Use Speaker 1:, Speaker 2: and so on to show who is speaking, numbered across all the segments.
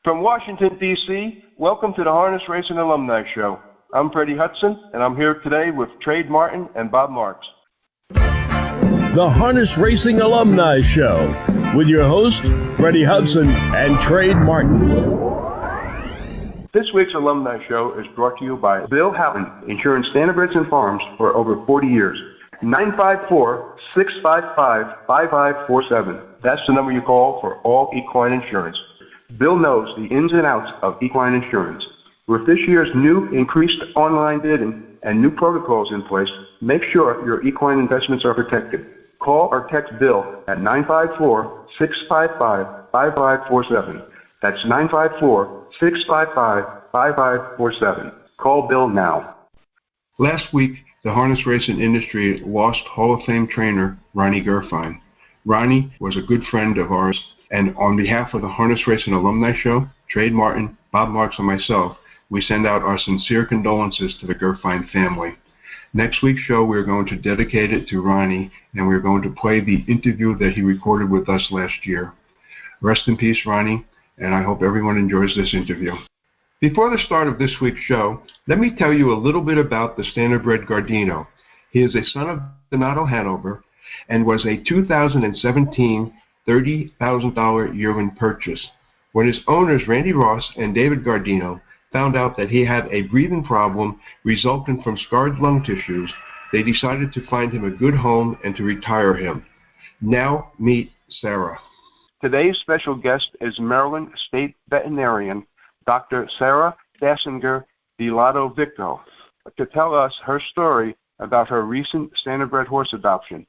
Speaker 1: From Washington, D.C., welcome to the Harness Racing Alumni Show. I'm Freddie Hudson, and I'm here today with Trade Martin and Bob Marks.
Speaker 2: The Harness Racing Alumni Show with your host, Freddie Hudson and Trade Martin.
Speaker 1: This week's Alumni Show is brought to you by Bill Houghton, insuring standardbreds and farms for over 40 years. 954-655-5547. That's the number you call for all equine insurance. Bill knows the ins and outs of equine insurance. With this year's new increased online bidding and new protocols in place, make sure your equine investments are protected. Call or text Bill at 954-655-5547. That's 954-655-5547. Call Bill now. Last week, the harness racing industry lost Hall of Fame trainer Ronnie Gerfine. Ronnie was a good friend of ours, and on behalf of the Harness Racing Alumni Show, Trade Martin, Bob Marks, and myself, we send out our sincere condolences to the Gerfine family. Next week's show, we're going to dedicate it to Ronnie, and we're going to play the interview that he recorded with us last year. Rest in peace, Ronnie, and I hope everyone enjoys this interview. Before the start of this week's show, let me tell you a little bit about the Standardbred Guardino. He is a son of Donato Hanover and was a 2017 $30,000 yearling purchase. When his owners, Randy Ross and David Guardino, found out that he had a breathing problem resulting from scarred lung tissues, they decided to find him a good home and to retire him. Now meet Sarah. Today's special guest is Maryland State Veterinarian, Dr. Sarah Dasinger-DiLodovico, to tell us her story about her recent Standardbred horse adoption.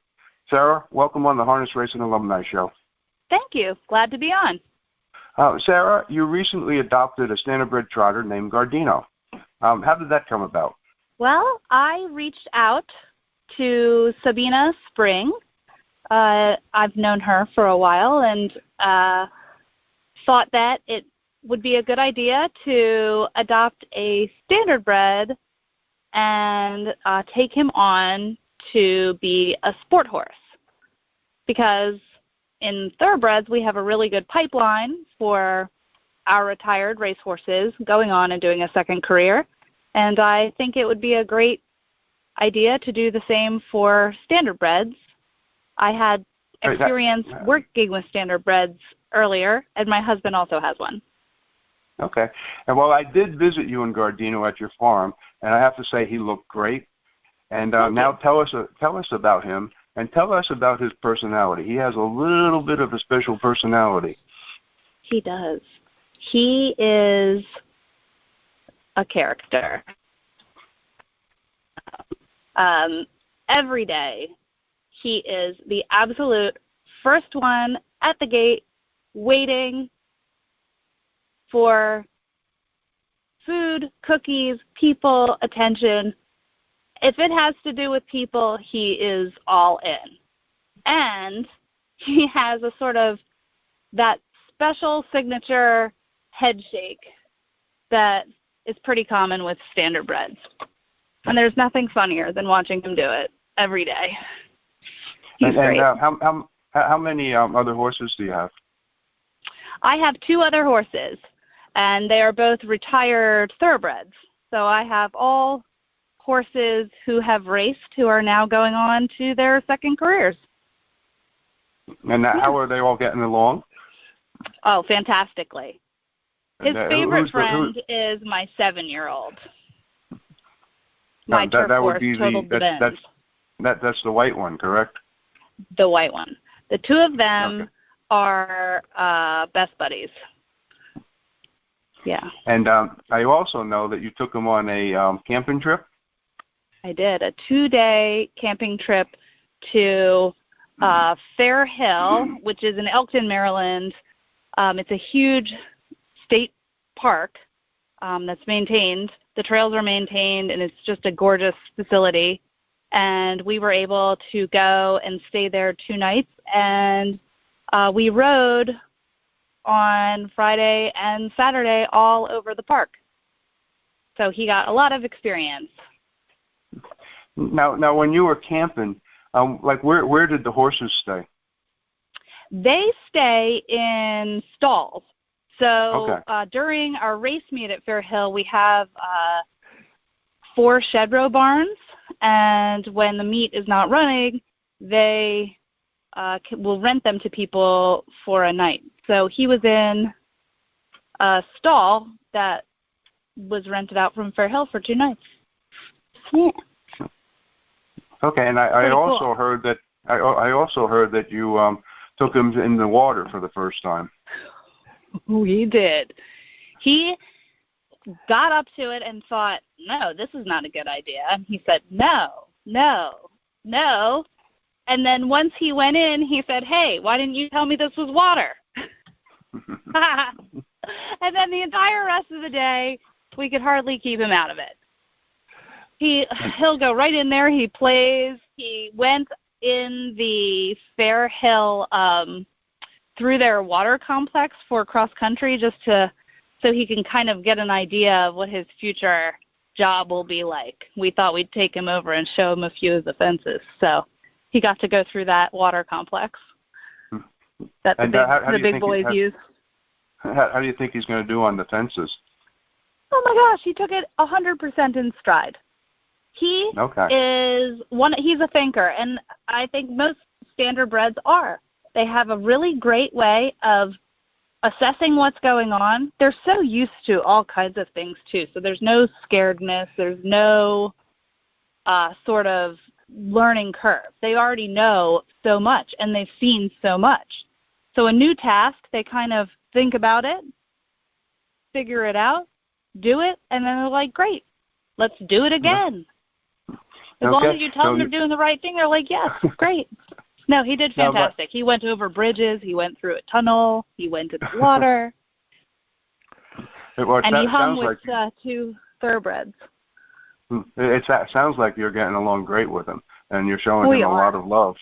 Speaker 1: Sarah, welcome on the Harness Racing Alumni Show.
Speaker 3: Thank you. Glad to be on.
Speaker 1: Sarah, you recently adopted a Standardbred trotter named Guardino. How did that come about?
Speaker 3: Well, I reached out to Sabina Spring. I've known her for a while and thought that it would be a good idea to adopt a Standardbred and take him on to be a sport horse. Because in thoroughbreds, we have a really good pipeline for our retired racehorses going on and doing a second career. And I think it would be a great idea to do the same for standardbreds. I had experience working with standardbreds earlier, and my husband also has one.
Speaker 1: Okay. And well, I did visit you in Guardino at your farm, and I have to say he looked great. And now tell us about him. And tell us about his personality. He has a little bit of a special personality.
Speaker 3: He does. He is a character. Every day, he is the absolute first one at the gate, waiting for food, cookies, people, attention. If it has to do with people, he is all in. And he has a sort of that special signature head shake that is pretty common with standardbreds. And there's nothing funnier than watching him do it every day. He's great.
Speaker 1: How many other horses do you have?
Speaker 3: I have 2 other horses, and they are both retired thoroughbreds. So I have all horses who have raced who are now going on to their second careers.
Speaker 1: And how are they all getting along?
Speaker 3: Oh, fantastically. His favorite friend is my 7-year-old. My turf horse, Total Bend.
Speaker 1: That's the white one, correct?
Speaker 3: The white one. The 2 of them are best buddies. Yeah. And
Speaker 1: I also know that you took them on a camping trip.
Speaker 3: I did, a 2-day camping trip to Fair Hill, which is in Elkton, Maryland. It's a huge state park that's maintained. The trails are maintained, and it's just a gorgeous facility. And we were able to go and stay there 2 nights, and we rode on Friday and Saturday all over the park. So he got a lot of experience.
Speaker 1: Now, when you were camping, where did the horses stay?
Speaker 3: They stay in stalls. So during our race meet at Fair Hill, we have 4 shed row barns, and when the meet is not running, they will rent them to people for a night. So he was in a stall that was rented out from Fair Hill for 2 nights. Yeah.
Speaker 1: Okay, and I also
Speaker 3: cool.
Speaker 1: heard that I also heard that you took him in the water for the first time.
Speaker 3: We did. He got up to it and thought, no, this is not a good idea. And he said, no. And then once he went in, he said, hey, why didn't you tell me this was water? And then the entire rest of the day, we could hardly keep him out of it. He'll go right in there. He plays. He went in the Fair Hill through their water complex for cross country just so he can kind of get an idea of what his future job will be like. We thought we'd take him over and show him a few of the fences. So he got to go through that water complex that the big boys use.
Speaker 1: How do you think he's going to do on the fences?
Speaker 3: Oh my gosh, he took it 100% in stride. He he's a thinker, and I think most standardbreds are. They have a really great way of assessing what's going on. They're so used to all kinds of things, too, so there's no scaredness. There's no sort of learning curve. They already know so much, and they've seen so much. So a new task, they kind of think about it, figure it out, do it, and then they're like, great, let's do it again. As long as you tell them they're doing the right thing, they're like, yes, great. No, he did fantastic. He went over bridges. He went through a tunnel. He went in the water. And he hung with 2 thoroughbreds.
Speaker 1: It sounds like you're getting along great with him, and you're showing him a lot of love.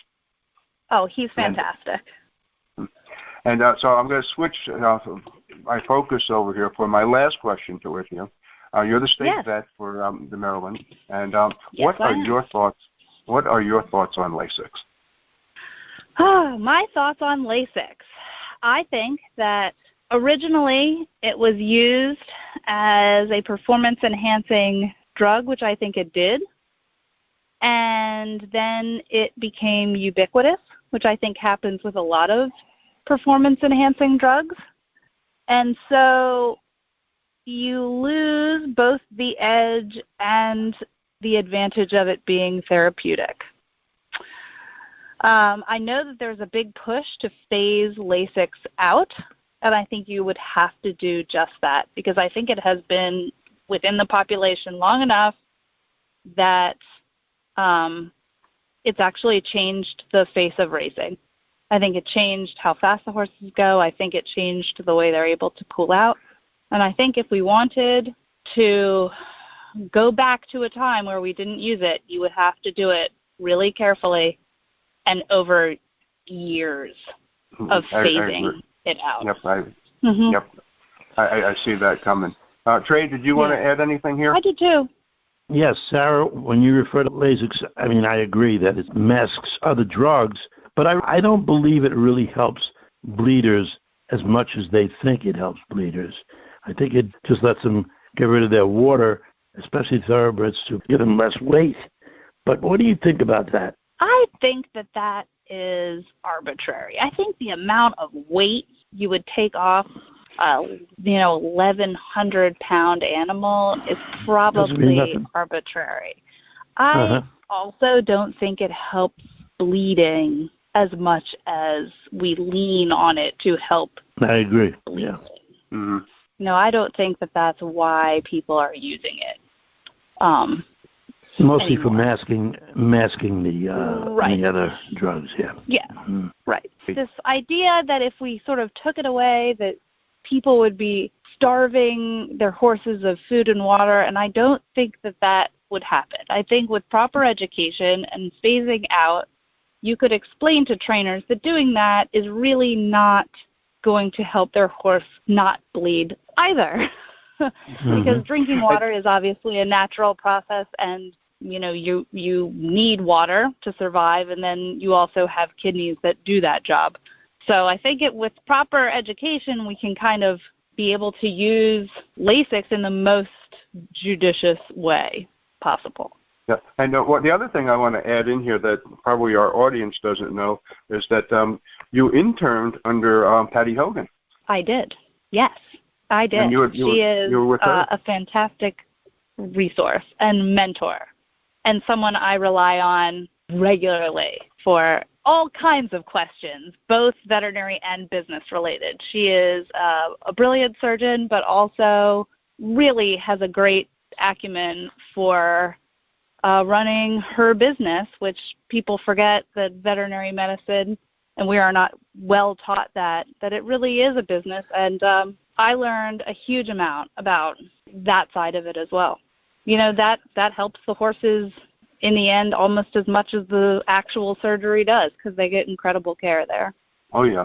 Speaker 3: Oh, he's fantastic.
Speaker 1: And so I'm going to switch my focus over here for my last question with you. You're the state vet for the Maryland, and what are your thoughts? What are your thoughts on Lasix?
Speaker 3: My thoughts on Lasix. I think that originally it was used as a performance-enhancing drug, which I think it did, and then it became ubiquitous, which I think happens with a lot of performance-enhancing drugs. And so you lose both the edge and the advantage of it being therapeutic. I know that there's a big push to phase Lasix out, and I think you would have to do just that because I think it has been within the population long enough that it's actually changed the face of racing. I think it changed how fast the horses go. I think it changed the way they're able to pull out. And I think if we wanted to go back to a time where we didn't use it, you would have to do it really carefully and over years of phasing it out.
Speaker 1: Yep, I see that coming. Trey, did you want to add anything here?
Speaker 3: I did too.
Speaker 4: Yes, Sarah, when you refer to Lasix, I mean, I agree that it masks other drugs, but I don't believe it really helps bleeders as much as they think it helps bleeders. I think it just lets them get rid of their water, especially thoroughbreds, to give them less weight. But what do you think about that?
Speaker 3: I think that is arbitrary. I think the amount of weight you would take off 1,100-pound animal is probably arbitrary. I also don't think it helps bleeding as much as we lean on it to help.
Speaker 4: I agree.
Speaker 3: Bleeding.
Speaker 4: Yeah.
Speaker 1: Mm-hmm.
Speaker 3: No, I don't think that's why people are using it.
Speaker 4: Mostly for masking the other drugs, yeah.
Speaker 3: Yeah, right. This idea that if we sort of took it away, that people would be starving their horses of food and water, and I don't think that would happen. I think with proper education and phasing out, you could explain to trainers that doing that is really not going to help their horse not bleed either. Because drinking water is obviously a natural process, and you need water to survive, and then you also have kidneys that do that job. So I think with proper education, we can kind of be able to use Lasix in the most judicious way possible.
Speaker 1: Yeah. And the other thing I want to add in here that probably our audience doesn't know is that you interned under Patty Hogan.
Speaker 3: I did. Yes, I did.
Speaker 1: And
Speaker 3: she is a fantastic resource and mentor, and someone I rely on regularly for all kinds of questions, both veterinary and business related. She is a brilliant surgeon, but also really has a great acumen for running her business, which people forget that veterinary medicine, and we are not well taught that it really is a business. And I learned a huge amount about that side of it as well. You know, that helps the horses in the end almost as much as the actual surgery does, because they get incredible care there.
Speaker 1: Oh, yeah.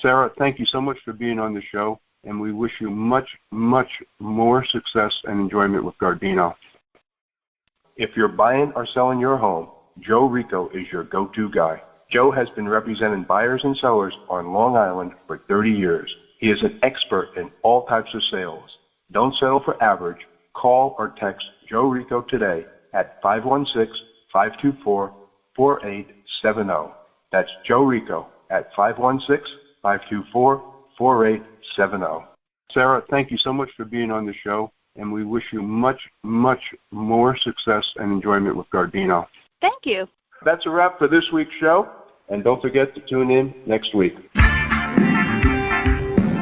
Speaker 1: Sarah, thank you so much for being on the show, and we wish you much, much more success and enjoyment with Guardino. If you're buying or selling your home, Joe Rico is your go-to guy. Joe has been representing buyers and sellers on Long Island for 30 years. He is an expert in all types of sales. Don't settle for average. Call or text Joe Rico today at 516-524-4870. That's Joe Rico at 516-524-4870. Sarah, thank you so much for being on the show, and we wish you much, much more success and enjoyment with Guardino.
Speaker 3: Thank you.
Speaker 1: That's a wrap for this week's show, and don't forget to tune in next week.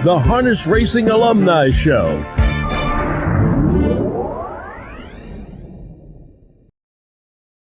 Speaker 2: The Harness Racing Alumni Show,